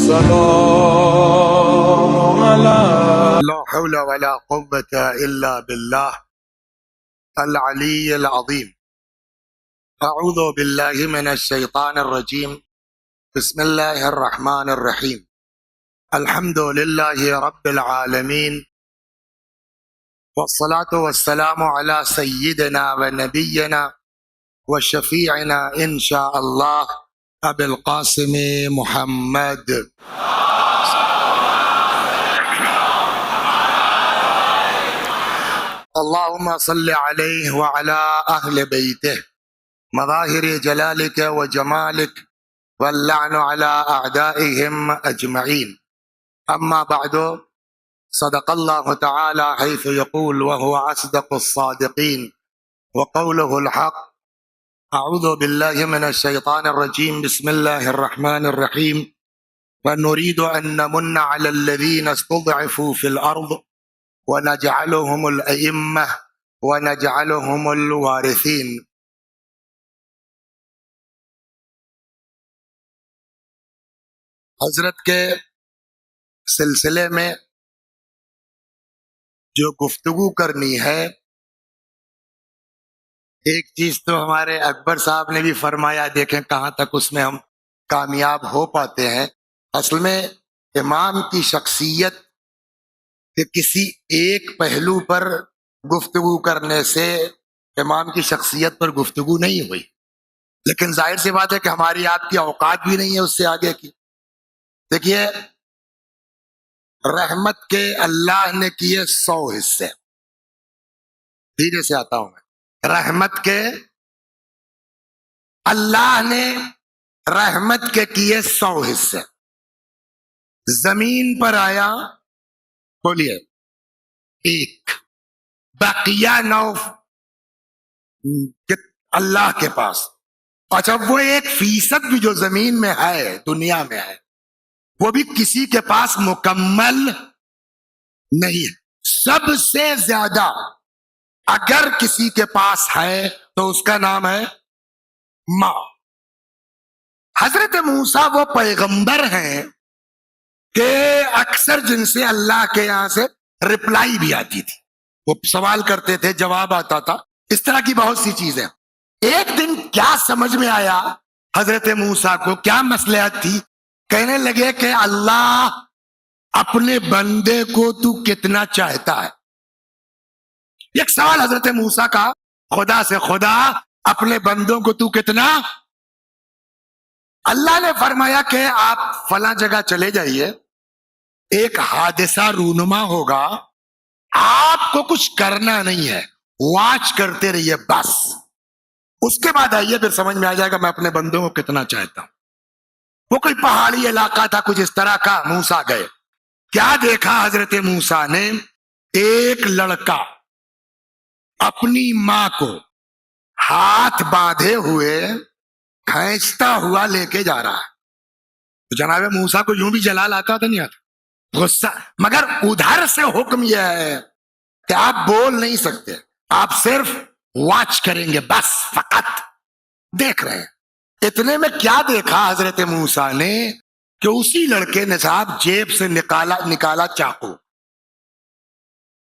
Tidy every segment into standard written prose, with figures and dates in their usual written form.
السلام على لا حول ولا قوة إلا بالله العلي العظيم. أعوذ بالله من الشيطان الرجيم. بسم الله الرحمن الرحيم. الحمد لله رب العالمين، والصلاة والسلام على سيدنا ونبينا وشفيعنا إن شاء الله أبي القاسم محمد. اللهم صل عليه وعلى أهل بيته مظاهر جلالك وجمالك، واللعن على أعدائهم أجمعين. أما بعد، صدق الله تعالى حيث يقول وهو أصدق الصادقين وقوله الحق. أعوذ بالله من الشيطان الرجيم. بسم الله الرحمن الرحيم. ونريد أن نمن على الذين استضعفوا في الأرض ونجعلهم الأئمة ونجعلهم الوارثين. حضرت کے سلسلے میں جو گفتگو کرنی ہے، ایک چیز تو ہمارے اکبر صاحب نے بھی فرمایا، دیکھیں کہاں تک اس میں ہم کامیاب ہو پاتے ہیں۔ اصل میں امام کی شخصیت کہ کسی ایک پہلو پر گفتگو کرنے سے امام کی شخصیت پر گفتگو نہیں ہوئی، لیکن ظاہر سی بات ہے کہ ہماری آپ کی اوقات بھی نہیں ہے اس سے آگے کی۔ دیکھیے، رحمت کے اللہ نے کیے 100 حصے، دھیرے سے آتا ہوں میں۔ رحمت کے اللہ نے رحمت کے کیے 100 حصے، زمین پر آیا بولیے ایک، بقیہ 9 اللہ کے پاس۔ اچھا، وہ 1% بھی جو زمین میں ہے، دنیا میں ہے، وہ بھی کسی کے پاس مکمل نہیں ہے۔ سب سے زیادہ اگر کسی کے پاس ہے تو اس کا نام ہے ماں۔ حضرت موسیٰ وہ پیغمبر ہیں کہ اکثر جن سے اللہ کے یہاں سے رپلائی بھی آتی تھی، وہ سوال کرتے تھے، جواب آتا تھا، اس طرح کی بہت سی چیزیں۔ ایک دن کیا سمجھ میں آیا حضرت موسیٰ کو، کیا مصلحت تھی؟ کہنے لگے کہ اللہ اپنے بندے کو تو کتنا چاہتا ہے؟ ایک سوال حضرت موسیٰ کا خدا سے، خدا اپنے بندوں کو تو کتنا؟ اللہ نے فرمایا کہ آپ فلاں جگہ چلے جائیے، ایک حادثہ رونما ہوگا، آپ کو کچھ کرنا نہیں ہے، واچ کرتے رہیے بس، اس کے بعد آئیے، پھر سمجھ میں آ جائے گا میں اپنے بندوں کو کتنا چاہتا ہوں۔ وہ کوئی پہاڑی علاقہ تھا کچھ اس طرح کا۔ موسیٰ گئے، کیا دیکھا حضرت موسیٰ نے؟ ایک لڑکا اپنی ماں کو ہاتھ باندھے ہوئے کھینچتا ہوا لے کے جا رہا ہے۔ تو جناب موسیٰ کو یوں بھی جلال آتا تھا، نہیں آتا، غصہ، مگر ادھر سے حکم یہ ہے کہ آپ بول نہیں سکتے، آپ صرف واچ کریں گے، بس فقط دیکھ رہے ہیں۔ اتنے میں کیا دیکھا حضرت موسیٰ نے کہ اسی لڑکے نے صاحب جیب سے نکالا چاقو۔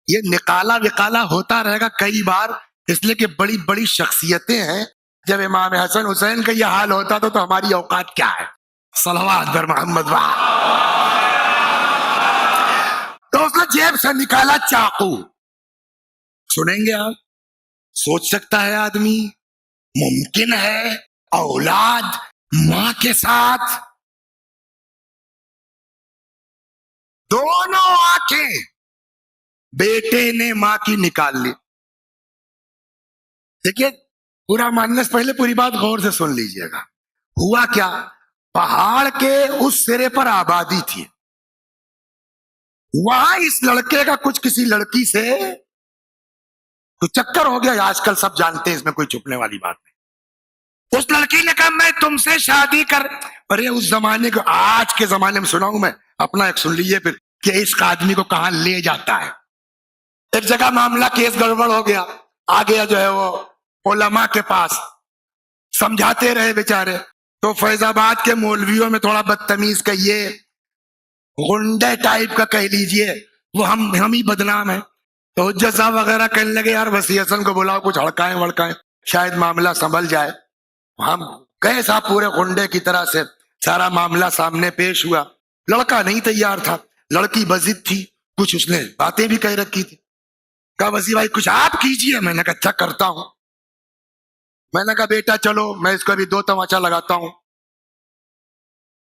یہ نکالا وکالا ہوتا رہے گا کئی بار، اس لیے کہ بڑی بڑی شخصیتیں ہیں۔ جب امام حسن حسین کا یہ حال ہوتا تو ہماری اوقات کیا ہے؟ صلوات بر محمد وعلا۔ تو اس نے جیب سے نکالا چاقو۔ سنیں گے آپ؟ سوچ سکتا ہے آدمی، ممکن ہے اولاد ماں کے ساتھ دونوں آنکھیں بیٹے نے ماں کی نکال لی؟ دیکھیے، پورا ماننے سے پہلے پوری بات غور سے سن لیجئے گا۔ ہوا کیا؟ پہاڑ کے اس سرے پر آبادی تھی، وہاں اس لڑکے کا کچھ کسی لڑکی سے کچھ چکر ہو گیا۔ آج کل سب جانتے ہیں، اس میں کوئی چھپنے والی بات نہیں۔ اس لڑکی نے کہا میں تم سے شادی کر، ارے اس زمانے کو، آج کے زمانے میں سناؤں میں اپنا ایک سن لیجئے پھر، کہ اس آدمی کو کہاں لے جاتا ہے۔ ایک جگہ معاملہ کیس گڑبڑ ہو گیا، آ گیا جو ہے وہ علماء کے پاس، سمجھاتے رہے بیچارے، تو فیض آباد کے مولویوں میں تھوڑا بدتمیز کہیے غنڈے ٹائپ کا کہہ لیجئے، وہ ہم ہی بدنام ہیں. تو حجت صاحب وغیرہ کہنے لگے یار وسیع حسن کو بلاؤ، کچھ ہڑکائیں وڑکائیں، شاید معاملہ سنبھل جائے. ہم گئے صاحب پورے غنڈے کی طرح سے، سارا معاملہ سامنے پیش ہوا. لڑکا نہیں تیار تھا، لڑکی بضد تھی، کچھ اس نے باتیں بھی کہہ رکھی تھی. کہا وسیع بھائی کچھ آپ کیجئے. میں نے کہا اچھا کرتا ہوں. میں نے کہا بیٹا چلو میں اس کو بھی 2 تماچا لگاتا ہوں.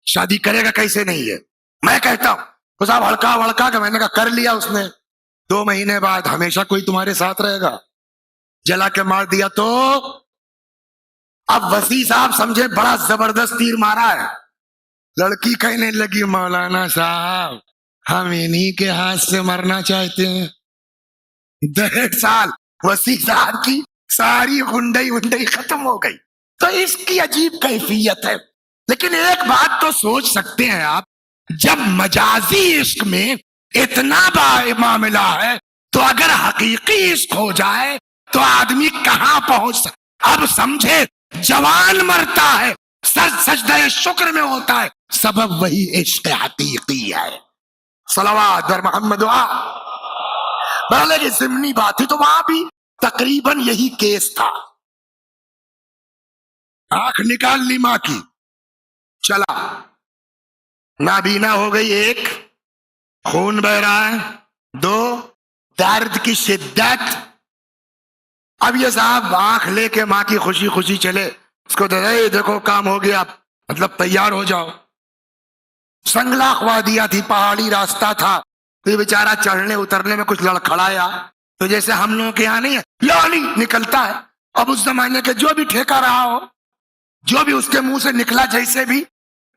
شادی کرے گا کیسے نہیں ہے میں کہتا ہوں. تو صاحب ہڑکا وڑکا کہ میں نے کہا کر لیا اس نے. 2 مہینے بعد ہمیشہ کوئی تمہارے ساتھ رہے گا، جلا کے مار دیا. تو اب وسیع صاحب سمجھے بڑا زبردست تیر مارا ہے. لڑکی کہنے لگی مولانا صاحب ہم انہی کے ہاتھ سے مرنا چاہتے ہیں. 1.5 سال وسیع صاحب کی ساری غنڈئی ختم ہو گئی. تو اس کی عجیب کیفیت ہے. لیکن ایک بات تو سوچ سکتے ہیں آپ، جب مجازی عشق میں اتنا بڑا معاملہ ہے تو اگر حقیقی عشق ہو جائے تو آدمی کہاں پہنچ سکتا. اب سمجھے جوان مرتا ہے سجدہ شکر میں ہوتا ہے، سبب وہی عشق حقیقی ہے. صلوات بر محمد. بہلے ضمنی بات تھی تو وہاں بھی تقریباً یہی کیس تھا. آنکھ نکال لی ماں کی، چلا نابینا ہو گئی. 1 خون بہ رہا ہے، 2 درد کی شدت. اب یہ صاحب آنکھ لے کے ماں کی خوشی خوشی چلے، اس کو دیکھو کام ہو گیا، مطلب تیار ہو جاؤ. سنگلا خوا دیا تھی، پہاڑی راستہ تھا، تو یہ بیچارہ چڑھنے اترنے میں کچھ لڑکھڑایا. تو جیسے ہم لوگوں کے یہاں نہیں ہے لولی نکلتا ہے، اب اس زمانے کے جو بھی ٹھیکا رہا ہو، جو بھی اس کے منہ سے نکلا، جیسے بھی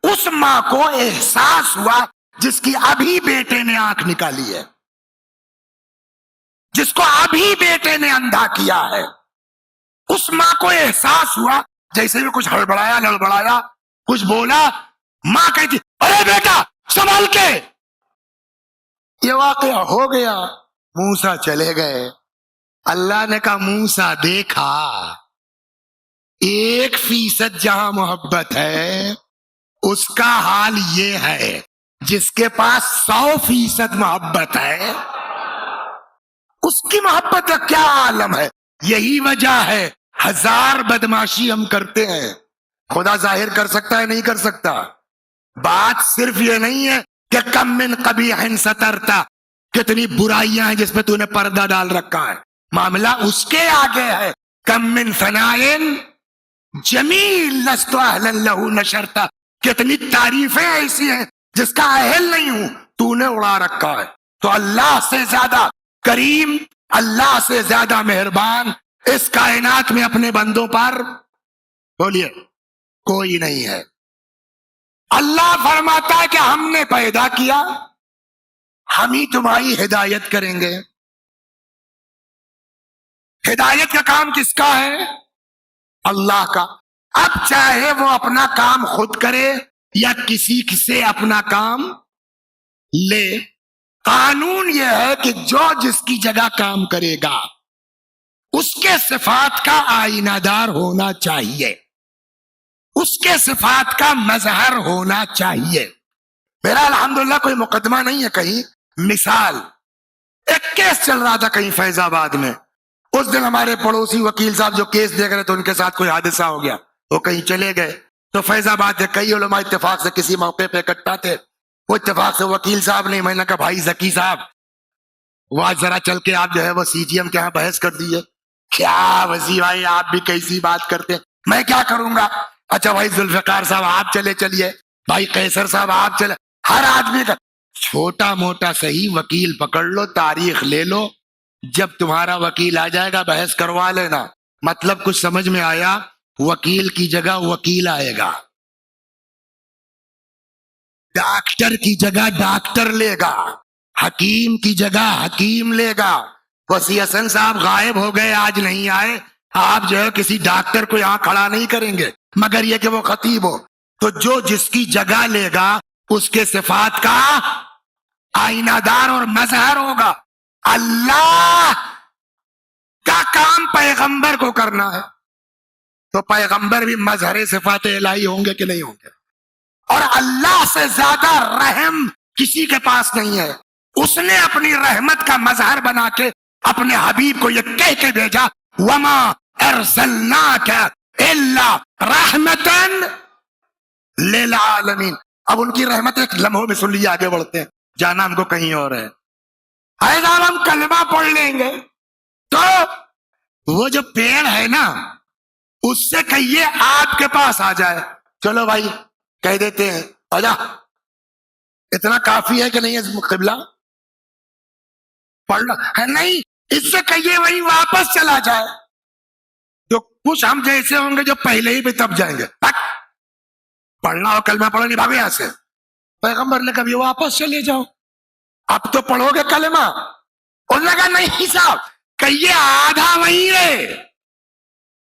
اس ماں کو احساس ہوا جس کی ابھی بیٹے نے آنکھ نکالی ہے، جس کو ابھی بیٹے نے اندھا کیا ہے. اس ماں کو احساس ہوا، جیسے بھی کچھ ہڑبڑایا لڑبڑایا، کچھ بولا، ماں کہتی ارے بیٹا سنبھل کے. یہ واقعہ ہو گیا. موسیٰ چلے گئے. اللہ نے کہا موسیٰ دیکھا 1% جہاں محبت ہے اس کا حال یہ ہے، جس کے پاس 100% محبت ہے اس کی محبت کا کیا عالم ہے. یہی وجہ ہے 1000 بدماشی ہم کرتے ہیں، خدا ظاہر کر سکتا ہے نہیں کر سکتا. بات صرف یہ نہیں ہے کہ کم من قبیح سترتا، کتنی برائیاں ہیں جس پہ تو نے پردہ ڈال رکھا ہے. معاملہ اس کے آگے ہے. کم من ثنائن جمیل لست اہلا لہ نشرتا، کتنی تعریفیں ایسی ہیں جس کا اہل نہیں ہوں تو نے اڑا رکھا ہے. تو اللہ سے زیادہ کریم، اللہ سے زیادہ مہربان اس کائنات میں اپنے بندوں پر بولیے کوئی نہیں ہے. اللہ فرماتا ہے کہ ہم نے پیدا کیا، ہم ہی تمہاری ہدایت کریں گے. ہدایت کا کام کس کا ہے؟ اللہ کا. اب چاہے وہ اپنا کام خود کرے یا کسی سے اپنا کام لے، قانون یہ ہے کہ جو جس کی جگہ کام کرے گا اس کے صفات کا آئینہ دار ہونا چاہیے، اس کے صفات کا مظہر ہونا چاہیے. میرا الحمدللہ کوئی مقدمہ نہیں ہے. کہیں مثال ایک کیس چل رہا تھا کہیں فیض آباد میں. اس دن ہمارے پڑوسی وکیل صاحب جو کیس دیکھ رہے تھے ان کے ساتھ کوئی حادثہ ہو گیا، وہ کہیں چلے گئے. تو فیض آباد کے کئی علماء اتفاق سے کسی موقع پہ اکٹھا تھے. وہ اتفاق سے وکیل صاحب نہیں، میں نے کہا بھائی ذکی صاحب وہ آج ذرا چل کے آپ جو ہے وہ سی جی ایم کے یہاں بحث کر دیے. کیا وزیر بھائی آپ بھی کیسی بات کرتے ہیں، میں کیا کروں گا. اچھا بھائی ذوالفقار صاحب آپ چلیے، بھائی قیصر صاحب آپ چلے. ہر آدمی کا چھوٹا موٹا صحیح وکیل پکڑ لو، تاریخ لے لو، جب تمہارا وکیل آ جائے گا بحث کروا لینا. مطلب کچھ سمجھ میں آیا؟ وکیل کی جگہ وکیل آئے گا، ڈاکٹر کی جگہ ڈاکٹر لے گا، حکیم کی جگہ حکیم لے گا. وسیع حسن صاحب غائب ہو گئے، آج نہیں آئے. آپ جو ہے کسی ڈاکٹر کو یہاں کھڑا نہیں کریں گے مگر یہ کہ وہ خطیب ہو. تو جو جس کی جگہ لے گا اس کے صفات کا آئینہ دار اور مظہر ہوگا. اللہ کا کام پیغمبر کو کرنا ہے تو پیغمبر بھی مظہر صفات الہی ہوں گے کہ نہیں ہوں گے. اور اللہ سے زیادہ رحم کسی کے پاس نہیں ہے. اس نے اپنی رحمت کا مظہر بنا کے اپنے حبیب کو یہ کہہ کے بھیجا وما ارسلناک الا رحمتا للعالمین. اب ان کی رحمت ایک لمحوں میں سن لیے آگے بڑھتے ہیں، جانا ہم کو کہیں اور ہے. صاحب ہم کلمہ پڑھ لیں گے تو وہ جو پیڑ ہے نا اس سے کہیے آپ کے پاس آ جائے. چلو بھائی کہہ دیتے ہیں آجا. اتنا کافی ہے کہ نہیں ہے قبلہ پڑھنا ہے؟ نہیں، اس سے کہیے وہی واپس چلا جائے. جو کچھ ہم جیسے ہوں گے جو پہلے ہی بھی تب جائیں گے. پڑھنا ہو کلمہ پڑھو، نہیں بھاگو یہاں سے. پیغمبر نے کبھی واپس چلے جاؤ، اب تو پڑھو گے کلمہ. انہوں نے کہا نہیں صاحب کہیے آدھا وہیں رہے،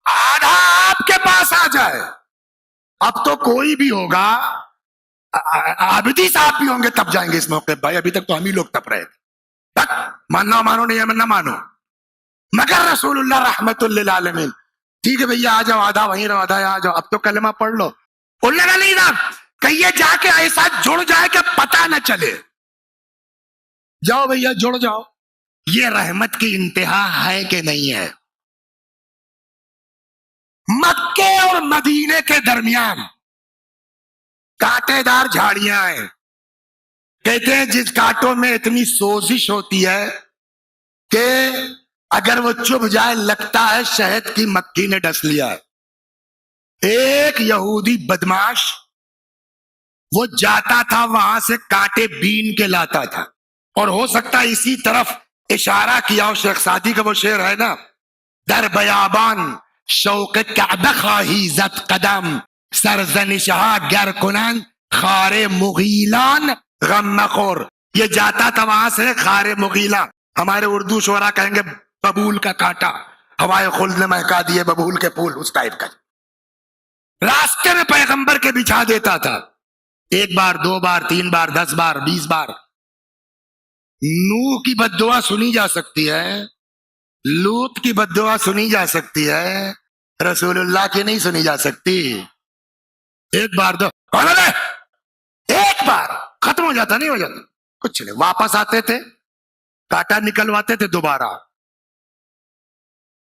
آدھا آپ کے پاس آ جائے. اب تو کوئی بھی ہوگا، عابدی صاحب بھی ہوں گے تب جائیں گے اس موقع. بھائی ابھی تک تو ہم ہی لوگ تپ رہے تھے. ماننا مانو نہیں نہ مانو، مگر رسول اللہ رحمت للعالمین. ٹھیک ہے بھیا آ جاؤ، آدھا وہیں رہو، آدھا آ جاؤ، اب تو کلمہ پڑھ لو. انہوں نے کہا نہیں صاحب کہیے جا کے ایسا جڑ جائے کہ پتہ نہ چلے. جاؤ بھیا جڑ جاؤ. یہ رحمت کی انتہا ہے کہ نہیں ہے؟ مکے اور مدینے کے درمیان کانٹے دار جھاڑیاں ہیں. کہتے ہیں جس کانٹوں میں اتنی سوزش ہوتی ہے کہ اگر وہ چبھ جائے لگتا ہے شہد کی مکھی نے ڈس لیا ہے. ایک یہودی بدماش وہ جاتا تھا وہاں سے کانٹے بین کے لاتا تھا. اور ہو سکتا ہے اسی طرف اشارہ کیا ہو شیخ سعدی کا وہ شعر ہے نا، در بیابان شوق کعبہ خواہی زد قدم سرزنشہا گر کنن خار مغیلان غم مخور. یہ جاتا تھا وہاں سے خار مغیلہ، ہمارے اردو شعرا کہیں گے ببول کا کانٹا، ہوائے خلد نے مہکا دیے ببول کے پھول، اس ٹائپ کا. راستے میں پیغمبر کے بچھا دیتا تھا. ایک بار، دو بار، تین بار، 10 بار، 20 بار. نوح کی بد دعا سنی جا سکتی ہے، لوط کی بد دعا سنی جا سکتی ہے، رسول اللہ کی نہیں سنی جا سکتی. ایک بار دو ایک بار ختم ہو جاتا، نہیں ہو جاتا کچھ نہیں. واپس آتے تھے کاٹا نکلواتے تھے، دوبارہ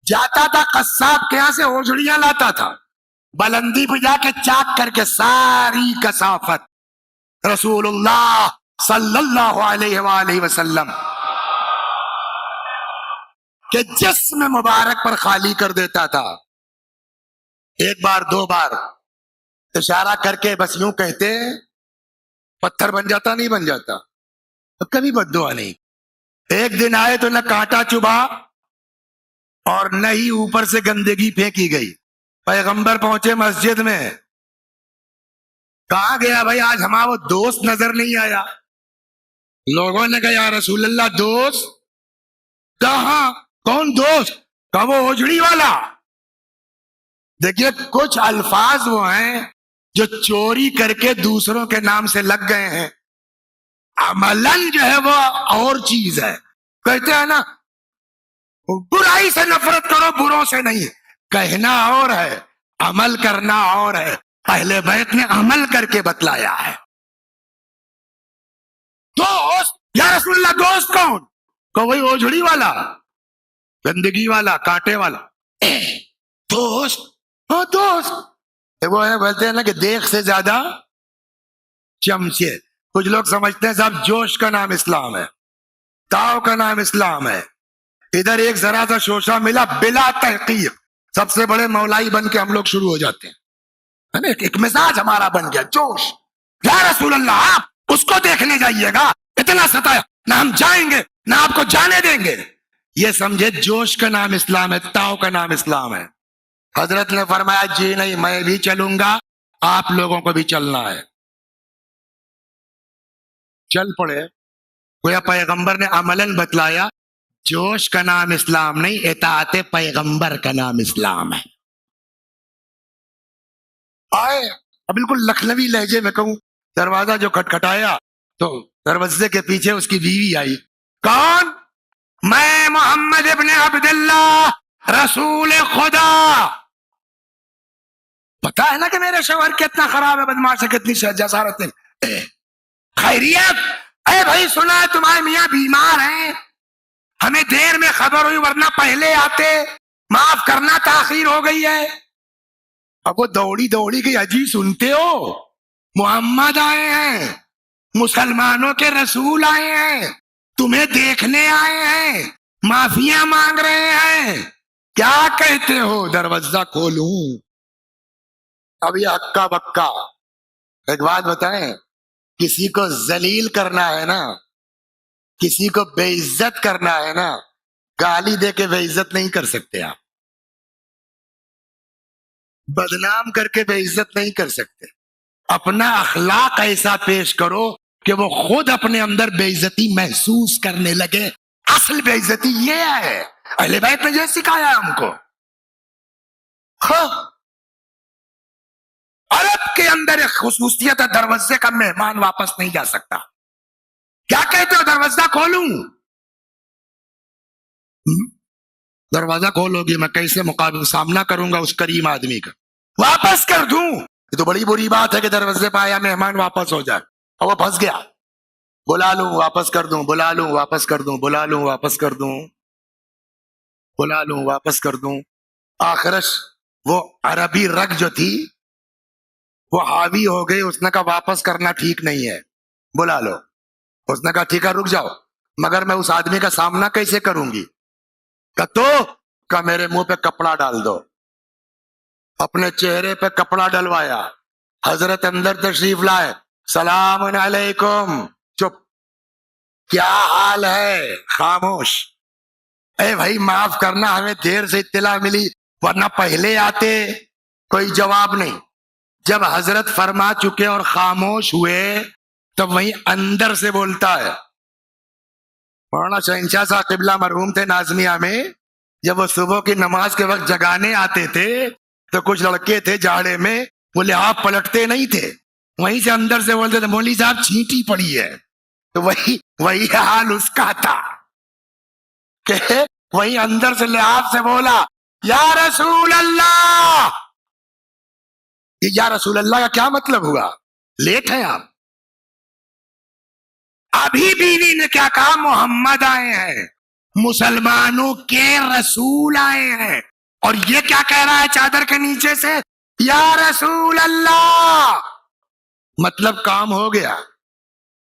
جاتا تھا قصاب کے یہاں سے اوجڑیاں لاتا تھا، بلندی پہ جا کے چاک کر کے ساری کثافت رسول اللہ صلی اللہ علیہ وآلہ وسلم کہ جسم مبارک پر خالی کر دیتا تھا. ایک بار، دو بار اشارہ کر کے بس یوں کہتے پتھر بن جاتا، نہیں بن جاتا. کبھی بد دعا نہیں. ایک دن آئے تو نہ کانٹا چبھا اور نہ ہی اوپر سے گندگی پھینکی گئی. پیغمبر پہنچے مسجد میں، کہاں گیا بھائی آج ہمارا وہ دوست نظر نہیں آیا. لوگوں نے کہا یا رسول اللہ دوست کہاں؟ کون دوست؟ کہا وہ اوجڑی والا. دیکھیے کچھ الفاظ وہ ہیں جو چوری کر کے دوسروں کے نام سے لگ گئے ہیں، عملاً جو ہے وہ اور چیز ہے. کہتے ہیں نا برائی سے نفرت کرو، بروں سے نہیں. کہنا اور ہے، عمل کرنا اور ہے. اہل بیت نے عمل کر کے بتلایا ہے. دوست یا رسول اللہ دوست کون؟ کہ وہی اوجھڑی والا، گندگی والا، کانٹے والا. دوست ہاں دوست وہ ہے، بولتے ہیں نا کہ دیکھ سے زیادہ چمچے. کچھ لوگ سمجھتے ہیں صاحب جوش کا نام اسلام ہے، تاؤ کا نام اسلام ہے. ادھر ایک ذرا سا شوشہ ملا بلا تحقیق سب سے بڑے مولائی بن کے ہم لوگ شروع ہو جاتے ہیں. ایک مزاج ہمارا بن گیا جوش. یا رسول اللہ آپ اس کو دیکھنے جائیے گا، اتنا ستایا، نہ ہم جائیں گے نہ آپ کو جانے دیں گے. یہ سمجھے جوش کا نام اسلام ہے، تاؤ کا نام اسلام ہے. حضرت نے فرمایا جی نہیں میں بھی چلوں گا، آپ لوگوں کو بھی چلنا ہے. چل پڑے. گویا پیغمبر نے عملاً بتلایا جوش کا نام اسلام نہیں، اطاعت پیغمبر کا نام اسلام ہے. آئے بالکل لکھنوی لہجے میں کہوں، دروازہ جو کھٹکھٹایا تو دروازے کے پیچھے اس کی بیوی آئی. کون؟ میں محمد ابن عبداللہ رسول خدا. پتا ہے نا کہ میرے شوہر کتنا خراب ہے، بدماش ہے، کتنی جسارت ہے. خیریت؟ اے بھائی سنا ہے تمہارے میاں بیمار ہیں, ہمیں دیر میں خبر ہوئی ورنہ پہلے آتے, معاف کرنا تاخیر ہو گئی ہے. اب وہ دوڑی دوڑی گئی, اجی سنتے ہو محمد آئے ہیں, مسلمانوں کے رسول آئے ہیں, تمہیں دیکھنے آئے ہیں, معافیاں مانگ رہے ہیں, کیا کہتے ہو دروازہ کھولوں؟ اب یہ ہکا بکا. ایک بات بتائیں, کسی کو ذلیل کرنا ہے نا, کسی کو بے عزت کرنا ہے نا, گالی دے کے بے عزت نہیں کر سکتے آپ, بدنام کر کے بے عزت نہیں کر سکتے. اپنا اخلاق ایسا پیش کرو کہ وہ خود اپنے اندر بے عزتی محسوس کرنے لگے. اصل بے عزتی یہ ہے, اہل بیت نے یہ سکھایا ہم کو. عرب کے اندر ایک خصوصیت ہے, دروازے کا مہمان واپس نہیں جا سکتا. کیا کہتے ہو دروازہ کھولوں؟ دروازہ کھولو گی میں کیسے مقابل سامنا کروں گا اس کریم آدمی کا؟ واپس کر دوں؟ یہ تو بڑی بری بات ہے کہ دروازے پہ آیا مہمان واپس ہو جائے اور وہ پھنس گیا. بلا لوں واپس کر دوں, بلا لوں واپس کر دوں, بلا لوں واپس کر دوں, بلا لوں واپس کر دوں. آخرش وہ عربی رگ جو تھی وہ حاوی ہو گئی. اس نے کہا واپس کرنا ٹھیک نہیں ہے, بلا لو. اس نے کہا ٹھیک ہے رک جاؤ, مگر میں اس آدمی کا سامنا کیسے کروں گی؟ کہ میرے منہ پہ کپڑا ڈال دو. اپنے چہرے پہ کپڑا ڈلوایا, حضرت اندر تشریف لائے, سلام علیکم. چپ, کیا حال ہے؟ خاموش. اے بھائی معاف کرنا, ہمیں دیر سے اطلاع ملی ورنہ پہلے آتے. کوئی جواب نہیں. جب حضرت فرما چکے اور خاموش ہوئے تب وہیں اندر سے بولتا ہے. مولانا شہنشاہ صاحب قبلہ مرحوم تھے نازمیہ میں, جب وہ صبح کی نماز کے وقت جگانے آتے تھے تو کچھ لڑکے تھے جاڑے میں, وہ لحاظ پلٹتے نہیں تھے, وہیں سے اندر سے بولتے تھے مولوی صاحب چھینٹی پڑی ہے. تو وہی حال اس کا تھا کہ وہی اندر سے لحاظ سے بولا یا رسول اللہ. یہ یا رسول اللہ کا کیا مطلب ہوا؟ لیٹ ہیں آپ. ابھی بیوی نے کیا کہا؟ محمد آئے ہیں, مسلمانوں کے رسول آئے ہیں. اور یہ کیا کہہ رہا ہے چادر کے نیچے سے؟ یا رسول اللہ. مطلب کام ہو گیا,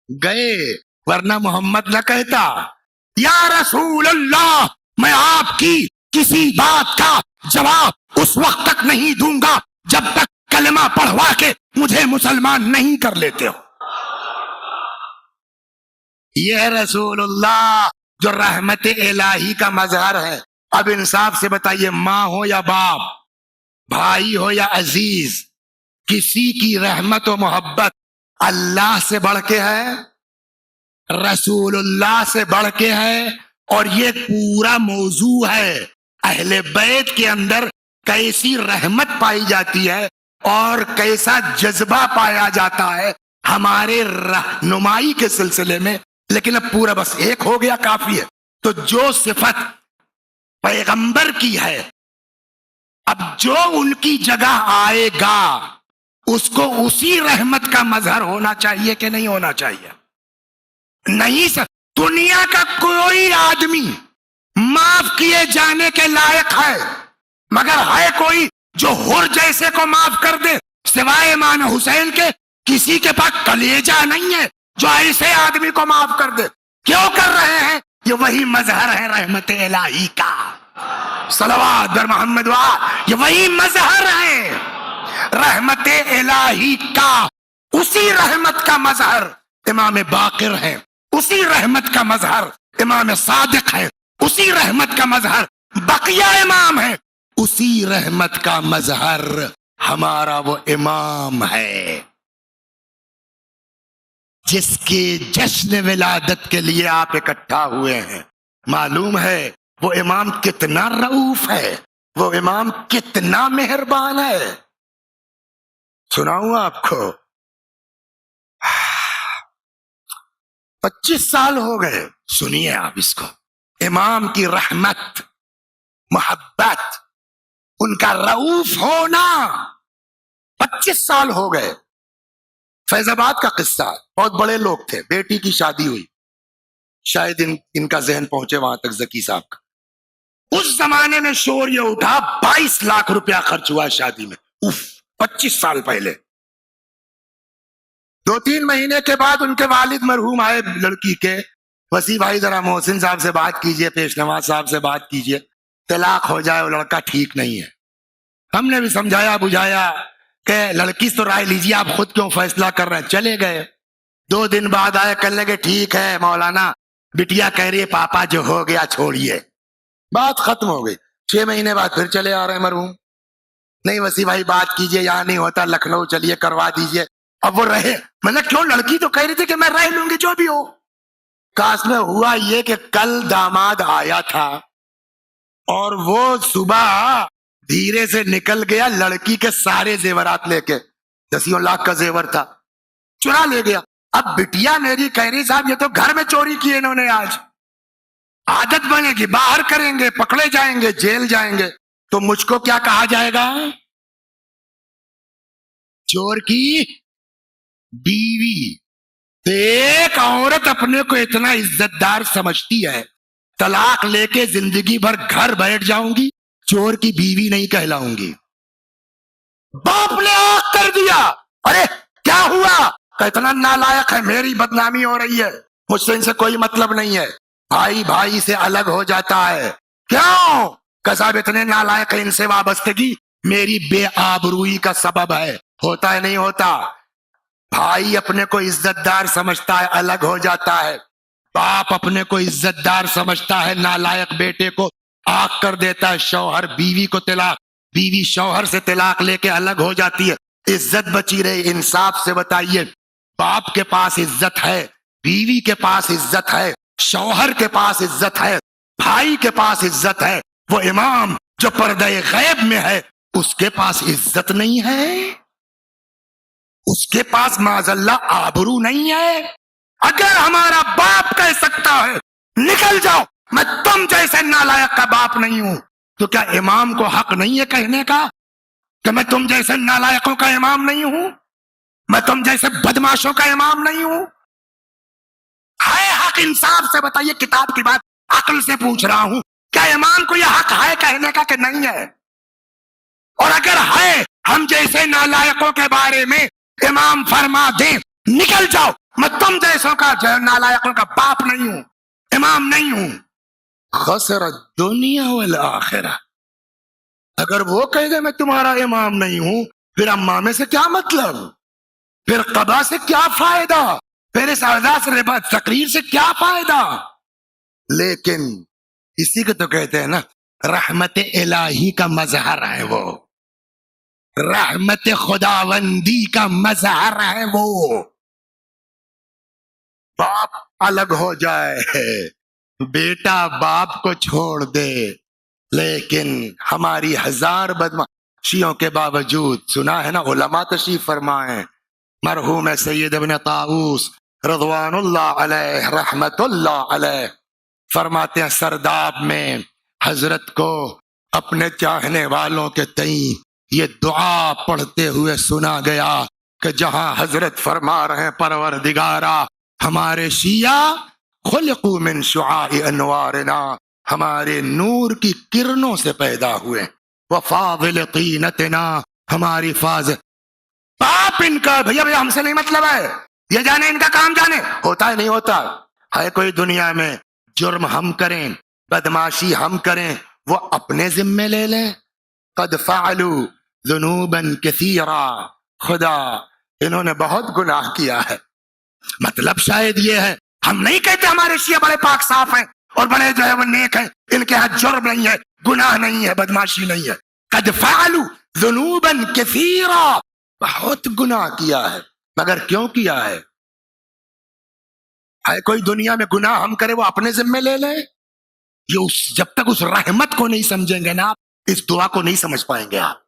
گئے. ورنہ محمد نہ کہتا یا رسول اللہ میں آپ کی کسی بات کا جواب اس وقت تک نہیں دوں گا جب تک کلمہ پڑھوا کے مجھے مسلمان نہیں کر لیتے ہو. یہ رسول اللہ جو رحمت الہی کا مظہر ہے. اب انصاف سے بتائیے, ماں ہو یا باپ, بھائی ہو یا عزیز, کسی کی رحمت و محبت اللہ سے بڑھ کے ہے, رسول اللہ سے بڑھ کے ہے. اور یہ پورا موضوع ہے اہل بیت کے اندر کیسی رحمت پائی جاتی ہے اور کیسا جذبہ پایا جاتا ہے ہمارے رہنمائی کے سلسلے میں. لیکن اب پورا بس ایک ہو گیا کافی ہے. تو جو صفت پیغمبر کی ہے, اب جو ان کی جگہ آئے گا اس کو اسی رحمت کا مظہر ہونا چاہیے کہ نہیں ہونا چاہیے؟ نہیں سر, دنیا کا کوئی آدمی معاف کیے جانے کے لائق ہے, مگر ہے کوئی جو حر جیسے کو معاف کر دے سوائے امام حسین کے؟ کسی کے پاس کلیجہ نہیں ہے جو ایسے آدمی کو معاف کر دے. کیوں کر رہے ہیں؟ یہ وہی مظہر ہے رحمت الہی کا. صلوات بر محمد یہ وہی مظہر ہے رحمت الہی کا. اسی رحمت کا مظہر امام باقر ہے, اسی رحمت کا مظہر امام صادق ہے, اسی رحمت کا مظہر بقیہ امام ہے, اسی رحمت کا مظہر ہمارا وہ امام ہے جس کے جشن ولادت کے لیے آپ اکٹھا ہوئے ہیں. معلوم ہے وہ امام کتنا رؤوف ہے, وہ امام کتنا مہربان ہے. سناؤں آپ کو, 25 سال ہو گئے, سنیے آپ اس کو. امام کی رحمت, محبت, ان کا رؤوف ہونا 25 سال ہو گئے. فیض آباد کا قصہ ہے، بہت بڑے لوگ تھے، بیٹی کی شادی ہوئی، شاید ان کا ذہن پہنچے وہاں تک ذکی صاحب کا۔ اس زمانے میں شور یہ اٹھا 22 لاکھ روپیہ خرچ ہوا شادی میں، 25 سال پہلے۔ 2-3 مہینے کے بعد ان کے والد مرحوم آئے لڑکی کے، وسیع بھائی ذرا محسن صاحب سے بات کیجئے، پیش نواز صاحب سے بات کیجئے، طلاق ہو جائے، وہ لڑکا ٹھیک نہیں ہے۔ ہم نے بھی سمجھایا بجھایا کہ لڑکی سے تو رائے لیجیے، آپ خود کیوں فیصلہ کر رہے ہیں، چلے گئے۔ 2 دن بعد آئے، کہنے لگے ٹھیک ہے مولانا، بٹیا کہہ رہی ہے پاپا جو ہو گیا چھوڑیے، بات ختم ہو گئی۔ 6 مہینے بعد پھر چلے آ رہے ہیں مرحوم، نہیں وسیع بھائی بات کیجئے، یہاں نہیں ہوتا، لکھنؤ چلیے کروا دیجئے۔ اب وہ رہے، میں نے کیوں، لڑکی تو کہہ رہی تھی کہ میں رہ لوں گی جو بھی ہو۔ کاش میں ہوا یہ کہ کل داماد آیا تھا اور وہ صبح دھیرے سے نکل گیا لڑکی کے سارے زیورات لے کے، 10 لاکھ کا زیور تھا، چرا لے گیا۔ اب بٹیا میری کہہ رہی صاحب یہ تو گھر میں چوری کی انہوں نے، آج عادت بنے گی، باہر کریں گے، پکڑے جائیں گے، جیل جائیں گے، تو مجھ کو کیا کہا جائے گا؟ چور کی بیوی۔ ایک عورت اپنے کو اتنا عزت دار سمجھتی ہے، طلاق لے کے زندگی بھر گھر بیٹھ جاؤں گی، چور کی بیوی نہیں کہلاؤں گی۔ باپ نے آنکھ کر دیا، ارے کیا ہوا؟ کہ اتنا نالائق ہے، میری بدنامی ہو رہی ہے، مجھ سے ان سے کوئی مطلب نہیں ہے۔ بھائی بھائی سے الگ ہو جاتا ہے، کیوں؟ کہ صاحب اتنے نالائق ہیں، ان سے وابستگی میری بے آبروئی کا سبب ہے۔ ہوتا ہے نہیں ہوتا؟ بھائی اپنے کو عزت دار سمجھتا ہے، الگ ہو جاتا ہے۔ باپ اپنے کو عزت دار سمجھتا ہے، نالائق بیٹے کو آگ کر دیتا ہے۔ شوہر بیوی کو طلاق، بیوی شوہر سے طلاق لے کے الگ ہو جاتی ہے، عزت بچی رہے۔ انصاف سے بتائیے، باپ کے پاس عزت ہے، بیوی کے پاس عزت ہے، شوہر کے پاس عزت ہے، بھائی کے پاس عزت ہے، وہ امام جو پردہ غیب میں ہے اس کے پاس عزت نہیں ہے، اس کے پاس معاذ اللہ آبرو نہیں ہے۔ اگر ہمارا باپ کہہ سکتا ہے نکل جاؤ، میں تم جیسے نالائق کا باپ نہیں ہوں، تو کیا امام کو حق نہیں ہے کہنے کا کہ میں تم جیسے نالائقوں کا امام نہیں ہوں، میں تم جیسے بدماشوں کا امام نہیں ہوں؟ ہے حق؟ انصاف سے بتائیے، کتاب کی بات عقل سے پوچھ رہا ہوں، کیا امام کو یہ حق ہے کہنے کا کہ نہیں ہے؟ اور اگر ہے، ہم جیسے نالائقوں کے بارے میں امام فرما دیں نکل جاؤ، میں تم جیسوں کا نالائقوں کا باپ نہیں ہوں، امام نہیں ہوں، خسر الدنیا والآخرہ۔ اگر وہ کہہ دے میں تمہارا امام نہیں ہوں، پھر امامے سے کیا مطلب، پھر قضا سے کیا فائدہ، پھر اس اعزاز سے تقریر سے کیا فائدہ؟ لیکن اسی کو تو کہتے ہیں نا، رحمت الہی کا مظہر ہے وہ، رحمت خداوندی کا مظہر ہے وہ۔ باپ الگ ہو جائے، بیٹا باپ کو چھوڑ دے، لیکن ہماری ہزار بدمعاشیوں کے باوجود، سنا ہے نا، علماء تشریف فرمائیں، مرحوم سید ابن طاووس رضوان اللہ علیہ رحمت اللہ علیہ فرماتے ہیں، سرداب میں حضرت کو اپنے چاہنے والوں کے تئیں یہ دعا پڑھتے ہوئے سنا گیا کہ جہاں حضرت فرما رہے ہیں، پروردگارا ہمارے شیعہ خلقوا من شعاع انوارنا، ہمارے نور کی کرنوں سے پیدا ہوئے، وفاضل طینتنا، ہماری فاضل۔ باپ ان کا بھیا ہم سے نہیں مطلب ہے، یہ جانے ان کا کام جانے، ہوتا ہے نہیں ہوتا؟ ہے کوئی دنیا میں جرم ہم کریں، بدماشی ہم کریں، وہ اپنے ذمے لے لیں؟ قد فعلوا ذنوبا کثیرا، خدا انہوں نے بہت گناہ کیا ہے۔ مطلب شاید یہ ہے، ہم نہیں کہتے ہمارے شیعہ بڑے پاک صاف ہیں اور بڑے جو ہے وہ نیک ہیں، ان کے ہاں جرم نہیں ہے، گناہ نہیں ہے، بدماشی نہیں ہے۔ قد فعلوا ذنوبا کثیرا، بہت گناہ کیا ہے، مگر کیوں کیا ہے؟ کوئی دنیا میں گناہ ہم کرے وہ اپنے ذمے لے لے؟ یہ جب تک اس رحمت کو نہیں سمجھیں گے نا، آپ اس دعا کو نہیں سمجھ پائیں گے آپ،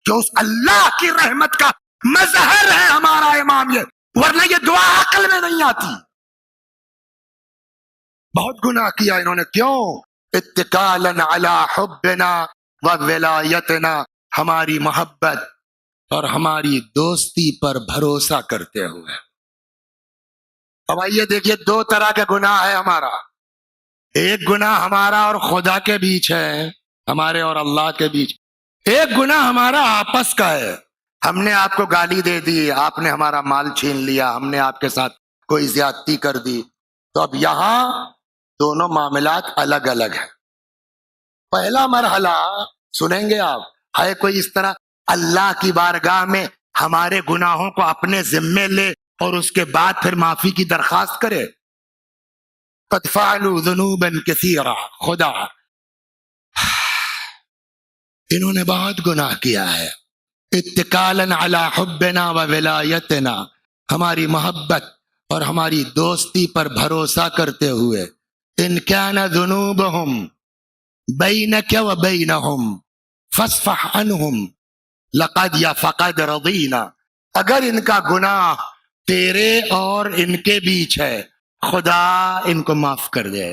کہ اس اللہ کی رحمت کا مظہر ہے ہمارا امام یہ، ورنہ یہ دعا عقل میں نہیں آتی۔ بہت گناہ کیا انہوں نے، کیوں؟ اتکالا علی حبنا و ولایتنا، ہماری محبت اور ہماری دوستی پر بھروسہ کرتے ہوئے. اب آئیے دیکھیے دو طرح کے گناہ ہے ہمارا. ایک گناہ ہمارا اور خدا کے بیچ ہے، ہمارے اور اللہ کے بیچ. ایک گناہ ہمارا آپس کا ہے. ہم نے آپ کو گالی دے دی، آپ نے ہمارا مال چھین لیا، ہم نے آپ کے ساتھ کوئی زیادتی کر دی. تو اب یہاں دونوں معاملات الگ الگ ہیں. پہلا مرحلہ سنیں گے آپ، ہے کوئی اس طرح اللہ کی بارگاہ میں ہمارے گناہوں کو اپنے ذمے لے اور اس کے بعد پھر معافی کی درخواست کرے؟ قد فعلوا ذنوبا کثیرا، خدا انہوں نے بہت گناہ کیا ہے. اتکالا علی حبنا و ولایتنا، ہماری محبت اور ہماری دوستی پر بھروسہ کرتے ہوئے. ان کان ذنوبہم بینک و بینہم فاصفح عنہم لقد یا فقد رضینا، اگر ان کا گناہ تیرے اور ان کے بیچ ہے خدا ان کو معاف کر دے.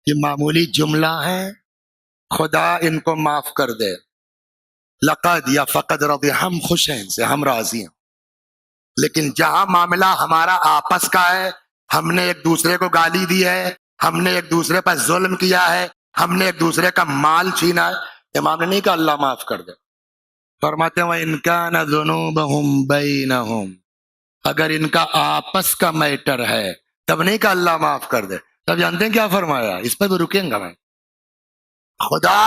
یہ معمولی جملہ ہے، خدا ان کو معاف کر دے. لقد یا فقد رضی، ہم خوش ہیں ان سے، ہم راضی ہیں. لیکن جہاں معاملہ ہمارا آپس کا ہے، ہم نے ایک دوسرے کو گالی دی ہے، ہم نے ایک دوسرے پر ظلم کیا ہے، ہم نے ایک دوسرے کا مال چھینا ہے، امام نے نہیں کہا اللہ معاف کر دے. فرماتے ہیں وَإِن كَانَ ذُنُوبَهُمْ بَيْنَهُمْ، اگر ان کا آپس کا میٹر ہے تب نہیں کہا اللہ معاف کر دے. تب جانتے ہیں کیا فرمایا؟ اس پر بھی رکیں گا میں. خدا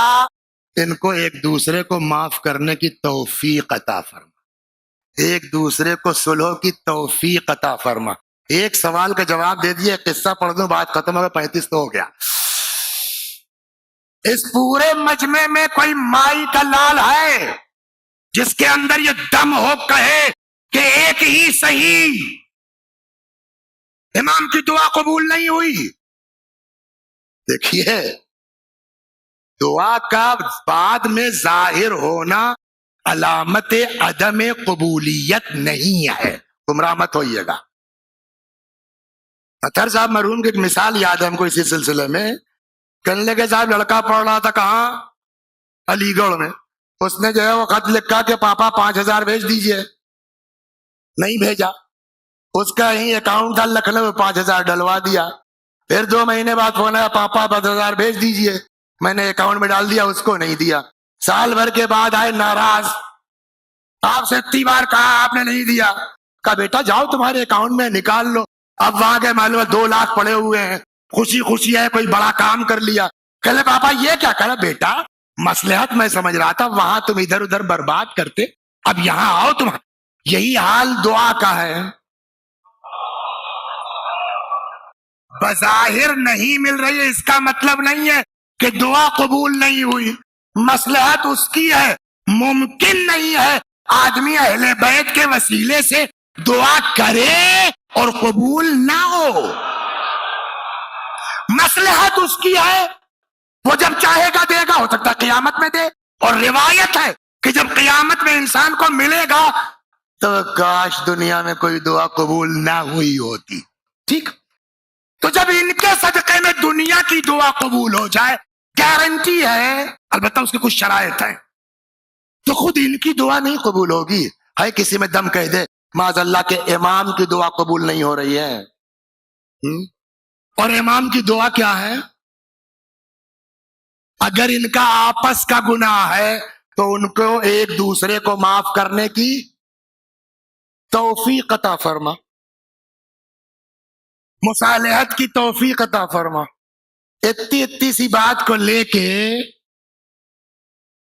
ان کو ایک دوسرے کو معاف کرنے کی توفیق عطا فرما، ایک دوسرے کو صلح کی توفیق عطا فرما. ایک سوال کا جواب دے دیے، قصہ پڑھ دوں بات ختم ہو گیا، 35 تو ہو گیا. اس پورے مجمع میں کوئی مائی کا لال ہے جس کے اندر یہ دم ہو کہے کہ ایک ہی صحیح امام کی دعا قبول نہیں ہوئی؟ دیکھیے دعا کا بعد میں ظاہر ہونا علامت عدم قبولیت نہیں ہے، گمراہ مت ہوئیے گا. اطہر صاحب مرحوم کی ایک مثال یاد ہے ہم کو اسی سلسلے میں. کہنے لگے صاحب لڑکا پڑھ رہا تھا کہاں؟ علی گڑھ میں. اس نے جو ہے وہ خط لکھا کہ پاپا 5,000 بھیج دیجئے، نہیں بھیجا. اس کا ہی اکاؤنٹ تھا لکھنؤ، 5,000 ڈلوا دیا. پھر 2 مہینے بعد فون آیا پاپا 10,000 بھیج دیجئے، میں نے اکاؤنٹ میں ڈال دیا، اس کو نہیں دیا. سال بھر کے بعد آئے ناراض، آپ سے 30 بار کہا آپ نے نہیں دیا. کہا بیٹا جاؤ تمہارے اکاؤنٹ میں نکال لو. اب وہاں کے معلوم ہے 2 لاکھ پڑے ہوئے ہیں، خوشی خوشی ہے کوئی بڑا کام کر لیا. کہلے پاپا یہ کیا؟ کہا بیٹا مصلحت میں سمجھ رہا تھا، وہاں تم ادھر ادھر برباد کرتے، اب یہاں آؤ تم. یہی حال دعا کا ہے. بظاہر نہیں مل رہی ہے اس کا مطلب نہیں ہے کہ دعا قبول نہیں ہوئی. مصلحت اس کی ہے، ممکن نہیں ہے آدمی اہل بیت کے وسیلے سے دعا کرے اور قبول نہ ہو. مصلحت اس کی ہے، وہ جب چاہے گا دے گا، ہو سکتا ہے قیامت میں دے. اور روایت ہے کہ جب قیامت میں انسان کو ملے گا تو کاش دنیا میں کوئی دعا قبول نہ ہوئی ہوتی. ٹھیک، تو جب ان کے صدقے میں دنیا کی دعا قبول ہو جائے گارنٹی ہے، البتہ اس کے کچھ شرائط ہیں، تو خود ان کی دعا نہیں قبول ہوگی. ہے کسی میں دم کہہ دے معاذ اللہ کے امام کی دعا قبول نہیں ہو رہی ہے. اور امام کی دعا کیا ہے؟ اگر ان کا آپس کا گناہ ہے تو ان کو ایک دوسرے کو معاف کرنے کی توفیق عطا فرما، مصالحت کی توفیق عطا فرما. اتنی سی بات کو لے کے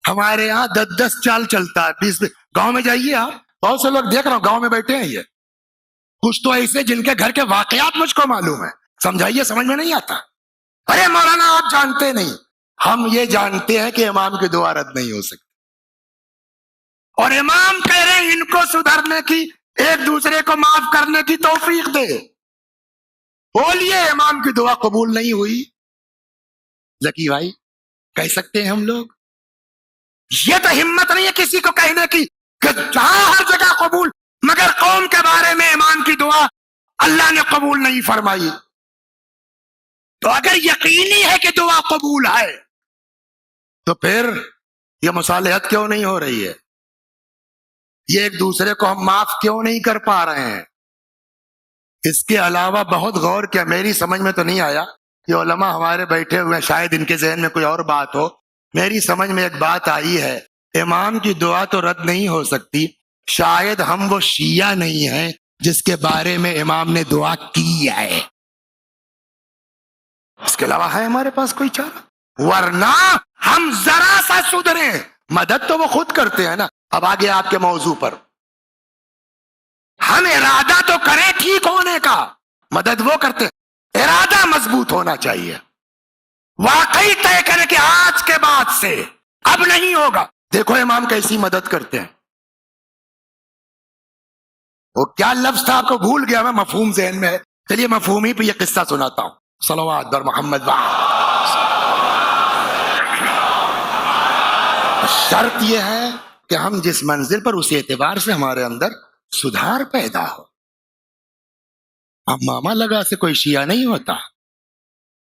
ہمارے یہاں 10 چال چلتا ہے، 20 گاؤں میں جائیے آپ، بہت سے لوگ دیکھ رہا ہوں گاؤں میں بیٹھے ہیں، یہ کچھ تو ایسے جن کے گھر کے واقعات مجھ کو معلوم ہے، سمجھائیے سمجھ میں نہیں آتا. ارے مولانا آپ جانتے نہیں، ہم یہ جانتے ہیں کہ امام کی دعا رد نہیں ہو سکتی، اور امام کہہ رہے ہیں ان کو سدھرنے کی، ایک دوسرے کو معاف کرنے کی توفیق دے. بولیے امام کی دعا قبول نہیں ہوئی؟ ذکی بھائی کہہ سکتے ہیں ہم لوگ؟ یہ تو ہمت نہیں ہے کسی کو کہنے کی کہ جہاں ہر جگہ قبول، مگر قوم کے بارے میں امام کی دعا اللہ نے قبول نہیں فرمائی. تو اگر یقینی ہے کہ دعا قبول ہے تو پھر یہ مصالحت کیوں نہیں ہو رہی ہے؟ یہ ایک دوسرے کو ہم معاف کیوں نہیں کر پا رہے ہیں؟ اس کے علاوہ بہت غور کیا، میری سمجھ میں تو نہیں آیا، یہ علماء ہمارے بیٹھے ہوئے ہیں، شاید ان کے ذہن میں کوئی اور بات ہو، میری سمجھ میں ایک بات آئی ہے، امام کی دعا تو رد نہیں ہو سکتی، شاید ہم وہ شیعہ نہیں ہیں جس کے بارے میں امام نے دعا کی ہے، اس کے علاوہ ہے ہمارے پاس کوئی چارہ؟ ورنہ ہم ذرا سا سدھریں، مدد تو وہ خود کرتے ہیں نا۔ اب آگے آپ کے موضوع پر، ہم ارادہ تو کریں ٹھیک ہونے کا، مدد وہ کرتے ہیں، ارادہ مضبوط ہونا چاہیے، واقعی طے کریں کہ آج کے بعد سے اب نہیں ہوگا۔ دیکھو امام کیسی مدد کرتے ہیں، وہ کیا لفظ تھا آپ کو بھول گیا میں، مفہوم ذہن میں ہے، چلیے مفہوم ہی پہ یہ قصہ سناتا ہوں۔ صلوات بر محمد شرط یہ ہے کہ ہم جس منزل پر اس اعتبار سے ہمارے اندر سدھار پیدا ہو۔ اب ماما لگا سے کوئی شیعہ نہیں ہوتا،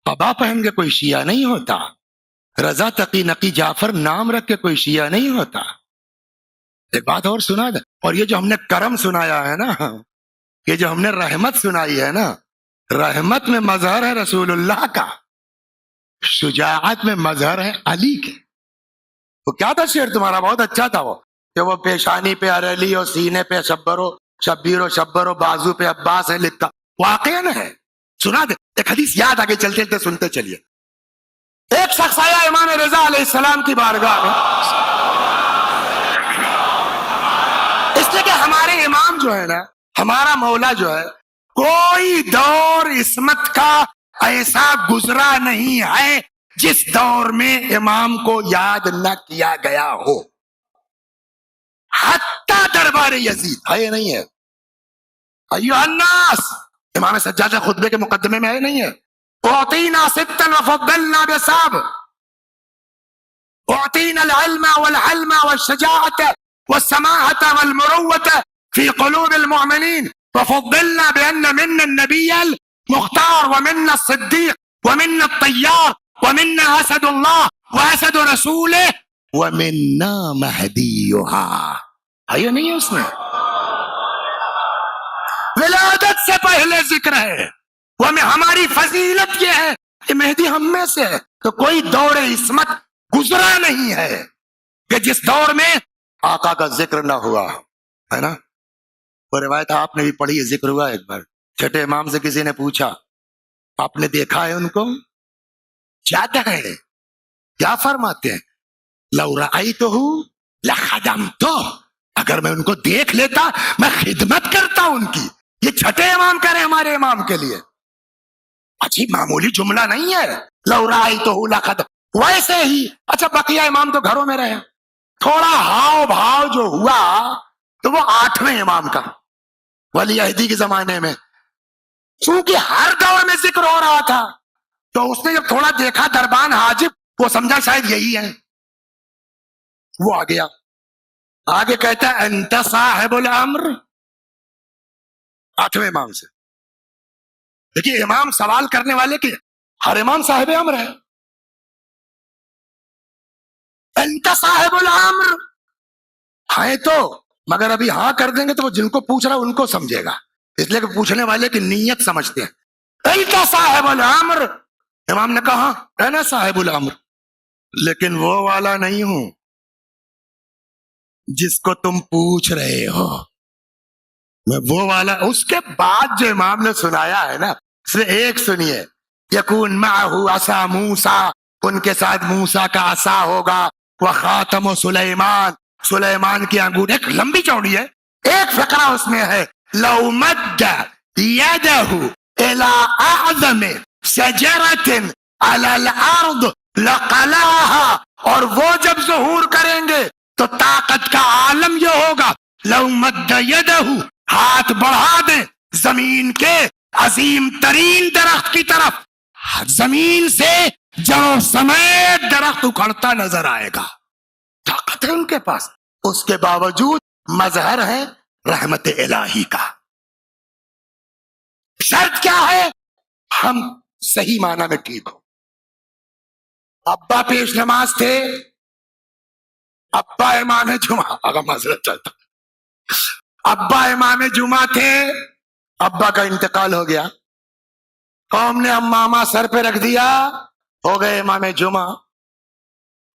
قبا پہن کے کوئی شیعہ نہیں ہوتا، رضا تقی نقی جعفر نام رکھ کے کوئی شیعہ نہیں ہوتا۔ ایک بات اور سنا دے، اور یہ جو ہم نے کرم سنایا ہے نا، یہ جو ہم نے رحمت سنائی ہے نا، رحمت میں مظہر ہے رسول اللہ کا، شجاعت میں مظہر ہے علی کے۔ وہ کیا تھا شعر تمہارا، بہت اچھا تھا وہ، کہ وہ پیشانی پہ عرلی اور سینے پہ شبیر و شبر و بازو پہ عباس ہے لکھتا، واقعا ہے۔ سنا دے ایک حدیث یاد، آگے چلتے چلتے سنتے چلیے۔ ایک شخص آیا امام رضا علیہ السلام کی بارگاہ میں، اس لیے کہ ہمارے امام جو ہے نا، ہمارا مولا جو ہے، کوئی دور عصمت کا ایسا گزرا نہیں ہے جس دور میں امام کو یاد نہ کیا گیا ہو، حتی دربار یزید ہے نہیں ہے؟ ایھا الناس، امام سجاد خطبے کے مقدمے میں ہے نہیں ہے؟ اعطینا ستا وفضلنا بساب، اعطینا العلم والحلم والشجاعة والسماحة والمروة في قلوب المؤمنين، وفضلنا بأن منا النبي المختار ومنا الصديق ومنا الطيار ومنا أسد الله وأسد رسوله ومنا مهديها۔ ہے نہیں ہے اس میں؟ ولادت سے پہلے ذکر ہے، وہ ہماری فضیلت یہ ہے کہ مہدی ہم میں سے ہے۔ تو کوئی دور عصمت گزرا نہیں ہے کہ جس دور میں آقا کا ذکر نہ ہوا ہے نا۔ وہ روایت آپ نے بھی پڑھی ہے، ذکر ہوا ایک بار، چھٹے امام سے کسی نے پوچھا آپ نے دیکھا ہے ان کو؟ جاتا ہے، کیا فرماتے ہیں؟ لو رأیتہ لخدمتہ، اگر میں ان کو دیکھ لیتا میں خدمت کرتا ان کی۔ یہ چھٹے امام کہہ رہے ہمارے امام کے لیے، اچھی معمولی جملہ نہیں ہے، لو رأیتہ لخدمتہ۔ ویسے ہی اچھا بقیہ امام تو گھروں میں رہے، تھوڑا ہاؤ بھاؤ جو ہوا تو وہ 8ویں امام کا، ولی عہدی کے زمانے میں، چونکہ ہر دور میں ذکر ہو رہا تھا تو اس نے جب تھوڑا دیکھا دربان حاجب، وہ سمجھا شاید یہی ہے، وہ آ گیا۔ آگے کہتا ہے انت صاحب الامر، 8ویں امام سے۔ دیکھیے امام سوال کرنے والے کے، ہر امام صاحب امر ہے۔ انت صاحب الامر ہے تو، مگر ابھی ہاں کر دیں گے تو وہ جن کو پوچھ رہا ان کو سمجھے گا، اس لیے کہ پوچھنے والے کی نیت سمجھتے ہیں۔ انت صاحب الامر، امام نے کہا ہے نا صاحب الامر، لیکن وہ والا نہیں ہوں جس کو تم پوچھ رہے ہو، میں وہ والا۔ اس کے بعد جو امام نے سنایا ہے نا، اس میں ایک سنیے، یکون معہ عصا موسیٰ، ان کے ساتھ موسیٰ کا عصا ہوگا، وخاتم سلیمان، سلیمان کی انگوٹھی، ایک لمبی چوڑی ہے، ایک فقرہ اس میں ہے، لو مد یدہ الى اعظم شجرۃ علی الارض لقلاها، اور وہ جب ظہور کریں گے تو طاقت کا عالم یہ ہوگا، لو مد یدہ، ہاتھ بڑھا دیں زمین کے عظیم ترین درخت کی طرف، زمین سے جڑوں سمیت درخت اکھڑتا نظر آئے گا، طاقت ہے ان کے پاس، اس کے باوجود مظہر ہے رحمت الہی کا۔ شرط کیا ہے؟ ہم صحیح معنی میں ٹھیک ہو۔ ابا پیش نماز تھے، ابا امام جمعہ، اگر معذرت چلتا، ابا امام جمعہ تھے، ابا کا انتقال ہو گیا، قوم نے امامہ سر پہ رکھ دیا، ہو گئے امام جمعہ۔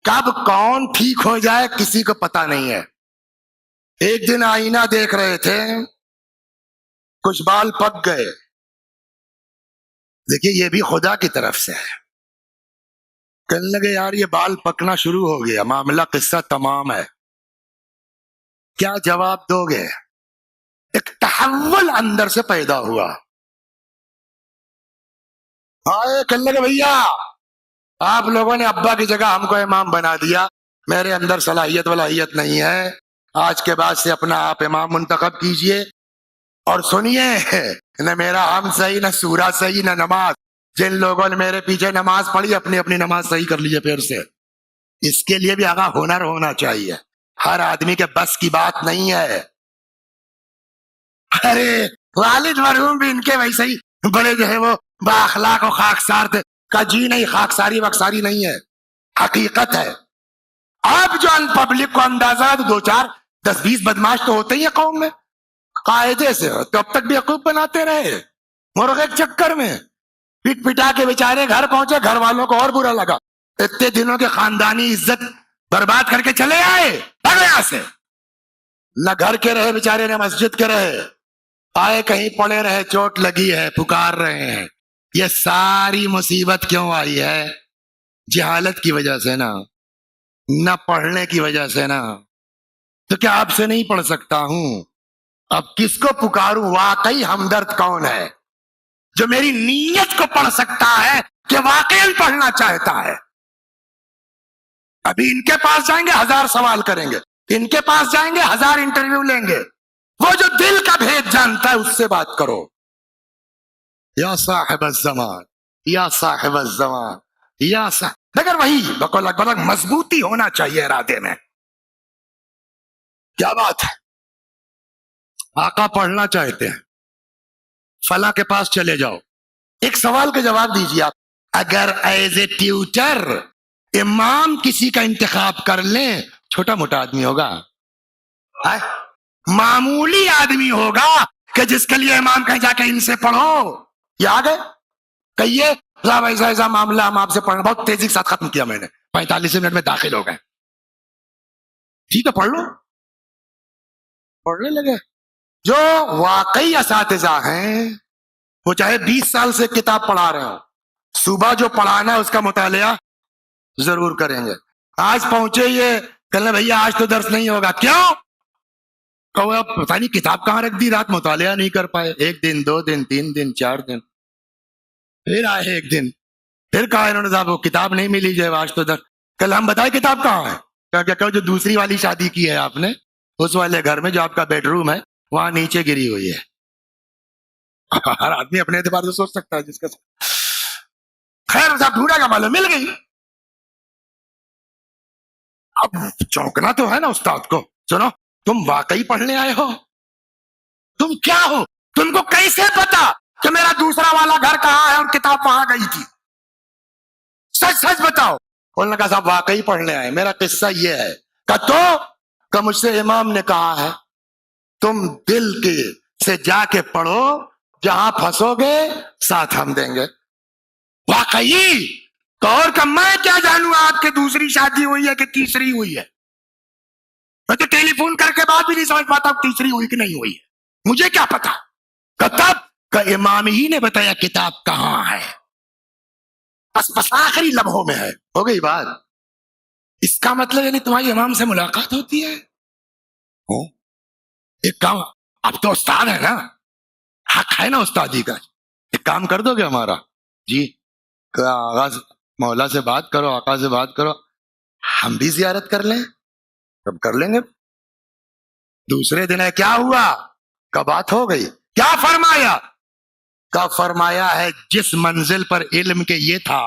کب کون ٹھیک ہو جائے کسی کو پتا نہیں ہے۔ ایک دن آئینہ دیکھ رہے تھے، کچھ بال پک گئے۔ دیکھیے یہ بھی خدا کی طرف سے ہے۔ کہنے لگے یار یہ بال پکنا شروع ہو گیا، معاملہ قصہ تمام ہے، کیا جواب دو گے؟ ایک تحول اندر سے پیدا ہوا۔ آئے کہنے لگے بھیا آپ لوگوں نے ابا کی جگہ ہم کو امام بنا دیا، میرے اندر صلاحیت ولاحیت نہیں ہے، آج کے بعد سے اپنا آپ امام منتخب کیجئے، اور سنیے نہ میرا ہم صحیح، نہ سورہ صحیح، نہ نماز۔ جن لوگوں نے میرے پیچھے نماز پڑھی اپنی اپنی نماز صحیح کر لیجئے پھر سے۔ اس کے لیے بھی آگاہ ہنر ہونا چاہیے، ہر آدمی کے بس کی بات نہیں ہے۔ ارے والد مرحوم بھی ان کے ویسے ہی بڑے جو ہے وہ با اخلاق و خاکسار تھے، کا جی نہیں، خاکساری وخساری نہیں ہے، حقیقت ہے۔ اب جو ان پبلک کو اندازہ ہے، 2 4 10 20 بدماش تو ہوتے ہی ہیں قوم میں، قاعدے سے، تو اب تک بیوقوف بناتے رہے مرغے کے چکر میں، پٹ پٹا کے بیچارے گھر پہنچے، گھر والوں کو اور برا لگا، اتنے دنوں کے خاندانی عزت برباد کر کے چلے آئے، بھگو یہاں سے، نہ گھر کے رہے بیچارے نہ مسجد کے رہے، آئے کہیں پڑے رہے، چوٹ لگی ہے، پکار رہے ہیں۔ یہ ساری مصیبت کیوں آئی ہے؟ جہالت کی وجہ سے نا، نہ پڑھنے کی وجہ سے نا۔ تو کیا آپ سے نہیں پڑھ سکتا ہوں؟ اب کس کو پکاروں؟ واقعی ہمدرد کون ہے جو میری نیت کو پڑھ سکتا ہے کہ واقعی پڑھنا چاہتا ہے؟ ابھی ان کے پاس جائیں گے 1000 سوال کریں گے، ان کے پاس جائیں گے 1000 انٹرویو لیں گے، وہ جو دل کا بھید جانتا ہے اس سے بات کرو۔ یا صاحب الزمان، یا صاحب الزمان، یا صاحب، مگر وہی بقول اکبر مضبوطی ہونا چاہیے ارادے میں۔ کیا بات ہے؟ آقا پڑھنا چاہتے ہیں، فلاں کے پاس چلے جاؤ، ایک سوال کا جواب دیجیے آپ، اگر ایز اے ٹیوٹر امام کسی کا انتخاب کر لیں، چھوٹا موٹا آدمی ہوگا، معمولی آدمی ہوگا کہ جس کے لیے امام کہیں جا کے ان سے پڑھو، یہ آ گئے کہیے صاحب ایسا ایسا معاملہ، ہم آپ سے پڑھنا، بہت تیزی کے ساتھ ختم کیا میں نے، 45 منٹ میں داخل ہو گئے، ٹھیک ہے پڑھ لو، پڑھنے لگے۔ جو واقعی اساتذہ ہیں وہ چاہے 20 سال سے کتاب پڑھا رہے ہوں، صبح جو پڑھانا ہے اس کا مطالعہ ضرور کریں گے۔ آج پہنچے یہ کہنے بھیا آج تو درس نہیں ہوگا، کیوں؟ کہو پتہ نہیں کتاب کہاں رکھ دی، رات مطالعہ نہیں کر پائے، 1 دن 2 دن 3 دن 4 دن، پھر آئے ایک دن، پھر کہا انہوں نے صاحب وہ کتاب نہیں ملی جو آج تو درس، کل ہم بتائے کتاب کہاں ہے؟ کہ جو دوسری والی شادی کی ہے آپ نے، اس والے گھر میں جو آپ کا بیڈ روم ہے وہاں نیچے گری ہوئی ہے۔ ہر آدمی اپنے اعتبار سے سوچ سکتا ہے جس کا، خیر صاحب ڈھونڈا کا معلوم مل گئی۔ اب چونکنا تو ہے نا استاد کو، سنو تم واقعی پڑھنے آئے ہو؟ تم کیا ہو؟ تم کو کیسے پتا کہ میرا دوسرا والا گھر کہاں ہے اور کتاب وہاں گئی تھی؟ سچ سچ بتاؤ۔ انہوں نے کہا صاحب واقعی پڑھنے آئے، میرا قصہ یہ ہے۔ کہ مجھ سے امام نے کہا ہے تم دل کے سے جا کے پڑھو، جہاں پھنسو گے ساتھ ہم دیں گے۔ واقعی تو اور کہ میں کیا جانوں آپ کے دوسری شادی ہوئی ہے کہ تیسری ہوئی ہے؟ میں تو ٹیلی فون کر کے بعد بھی نہیں سمجھ پاتا تیسری ہوئی کہ نہیں ہوئی ہے، مجھے کیا پتا؟ تب کہ امام ہی نے بتایا کتاب کہاں ہے، بس آخری لمحوں میں ہے، ہو گئی بات۔ اس کا مطلب یعنی تمہاری امام سے ملاقات ہوتی ہے؟ ایک کام، اب تو استاد ہے نا، حق ہے نا استادی کا، ایک کام کر دو گے ہمارا؟ جی آغا مولا سے بات کرو، آقا سے بات کرو، ہم بھی زیارت کر لیں، تب کر لیں گے۔ دوسرے دن ہے کیا ہوا؟ کا بات ہو گئی، کیا فرمایا؟ کا فرمایا ہے جس منزل پر علم کے یہ تھا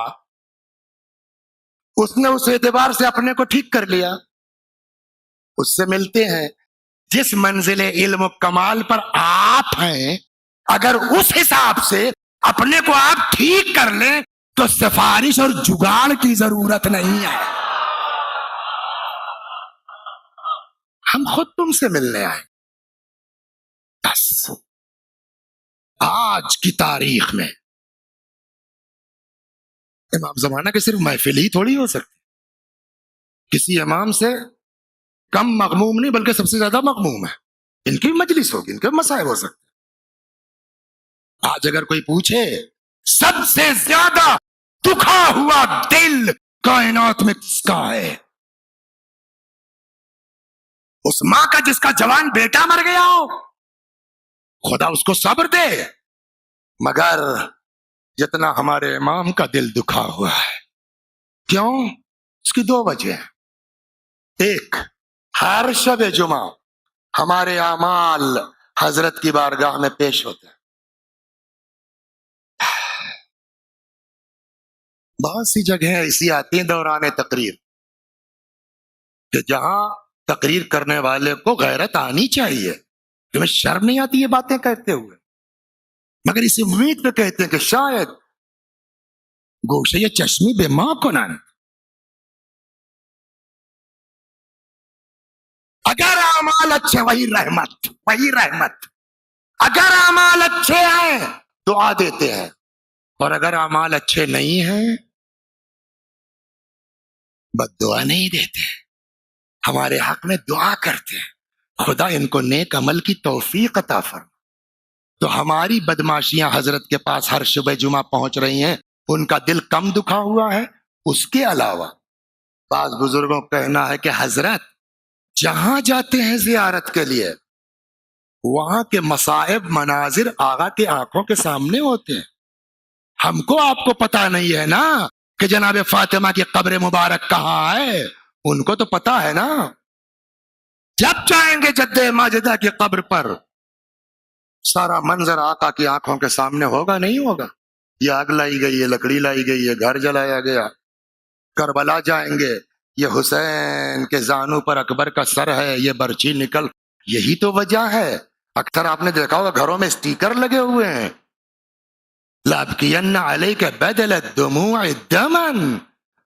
اس نے اس اعتبار سے اپنے کو ٹھیک کر لیا، اس سے ملتے ہیں۔ جس منزل علم و کمال پر آپ ہیں اگر اس حساب سے اپنے کو آپ ٹھیک کر لیں تو سفارش اور جگاڑ کی ضرورت نہیں ہے، ہم خود تم سے ملنے آئے۔ بس آج کی تاریخ میں امام زمانہ کے صرف محفل ہی تھوڑی ہو سکتی، کسی امام سے کم مغموم نہیں بلکہ سب سے زیادہ مغموم ہے، ان کی مجلس ہوگی، ان کے مسائل ہو سکتے۔ آج اگر کوئی پوچھے سب سے زیادہ دکھا ہوا دل کائنات میں کس کا ہے، اس ماں کا جس کا جوان بیٹا مر گیا ہو، خدا اس کو صبر دے، مگر جتنا ہمارے امام کا دل دکھا ہوا ہے۔ کیوں؟ اس کی دو وجہ ہیں۔ ایک، ہر شب جمعہ ہمارے اعمال حضرت کی بارگاہ میں پیش ہوتے ہیں۔ بہت سی جگہیں ایسی آتی ہیں دوران تقریر کہ جہاں تقریر کرنے والے کو غیرت آنی چاہیے، تمہیں شرم نہیں آتی یہ باتیں کہتے ہوئے، مگر اس امید پہ کہتے ہیں کہ شاید گوشے یہ چشمی بے ماں کنن۔ اگر اعمال اچھے وہی رحمت، اگر اعمال اچھے ہیں دعا دیتے ہیں، اور اگر اعمال اچھے نہیں ہیں بد دعا نہیں دیتے، ہمارے حق میں دعا کرتے ہیں خدا ان کو نیک عمل کی توفیق عطا فرما۔ تو ہماری بدماشیاں حضرت کے پاس ہر شب جمعہ پہنچ رہی ہیں، ان کا دل کم دکھا ہوا ہے۔ اس کے علاوہ بعض بزرگوں کا کہنا ہے کہ حضرت جہاں جاتے ہیں زیارت کے لیے وہاں کے مصائب مناظر آقا کے آنکھوں کے سامنے ہوتے ہیں۔ ہم کو آپ کو پتا نہیں ہے نا کہ جناب فاطمہ کی قبر مبارک کہاں ہے، ان کو تو پتا ہے نا۔ جب جائیں گے جدہ ماجدہ کی قبر پر سارا منظر آقا کی آنکھوں کے سامنے ہوگا نہیں ہوگا؟ یہ آگ لائی گئی ہے، لکڑی لائی گئی ہے، گھر جلایا گیا۔ کربلا جائیں گے، یہ حسین کے زانو پر اکبر کا سر ہے، یہ برچی نکل، یہی تو وجہ ہے۔ اکثر آپ نے دیکھا ہوگا گھروں میں اسٹیکر لگے ہوئے ہیں، لابکین علیک بدل الدموع دمن،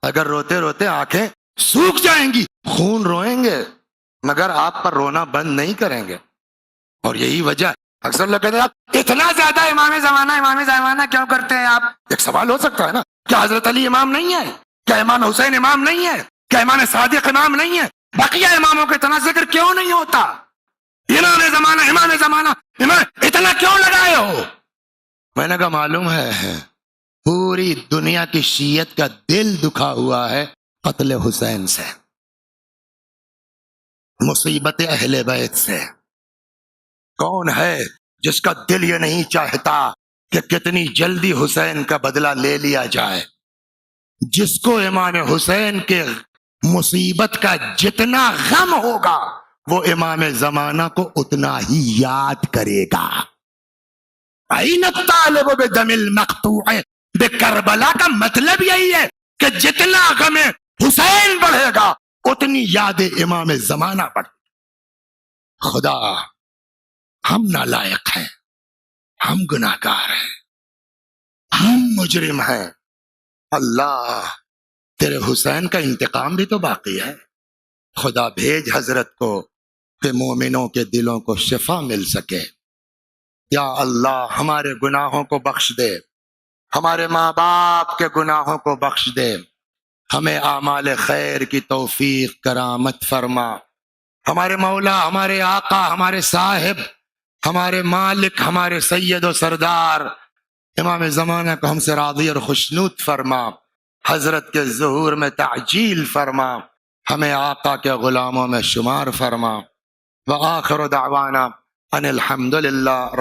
اگر روتے روتے آنکھیں سوکھ جائیں گی، خون روئیں گے مگر آپ پر رونا بند نہیں کریں گے۔ اور یہی وجہ ہے اکثر لوگ کہتے ہیں آپ اتنا زیادہ امام زمانہ کیوں کرتے ہیں آپ؟ ایک سوال ہو سکتا ہے نا، کیا حضرت علی امام نہیں ہے؟ کیا امام حسین امام نہیں ہے؟ کیا امام صادق امام نہیں ہے؟ بقیہ اماموں کا اتنا ذکر کیوں نہیں ہوتا؟ امام زمانہ اتنا کیوں لگائے ہو؟ میں نے کہا معلوم ہے پوری دنیا کی شیعت کا دل دکھا ہوا ہے قتل حسین سے، مصیبت اہل بیت سے۔ کون ہے جس کا دل یہ نہیں چاہتا کہ کتنی جلدی حسین کا بدلہ لے لیا جائے؟ جس کو امام حسین کے مصیبت کا جتنا غم ہوگا وہ امام زمانہ کو اتنا ہی یاد کرے گا۔ این الطالب بدم المقطوع، بکربلا کا مطلب یہی ہے کہ جتنا غم حسین بڑھے گا اتنی یاد امام زمانہ بڑھے گا۔ خدا ہم نالائق ہیں، ہم گناہگار ہیں، ہم مجرم ہیں، اللہ تیرے حسین کا انتقام بھی تو باقی ہے۔ خدا بھیج حضرت کو کہ مومنوں کے دلوں کو شفا مل سکے۔ یا اللہ ہمارے گناہوں کو بخش دے، ہمارے ماں باپ کے گناہوں کو بخش دے، ہمیں اعمال خیر کی توفیق کرامت فرما۔ ہمارے مولا، ہمارے آقا، ہمارے صاحب، ہمارے مالک، ہمارے سید و سردار امام زمانہ کو ہم سے راضی اور خوشنود فرما، حضرت کے ظہور میں تعجیل فرما، ہمیں آقا کے غلاموں میں شمار فرما۔ وآخر دعوانا ان الحمدللہ۔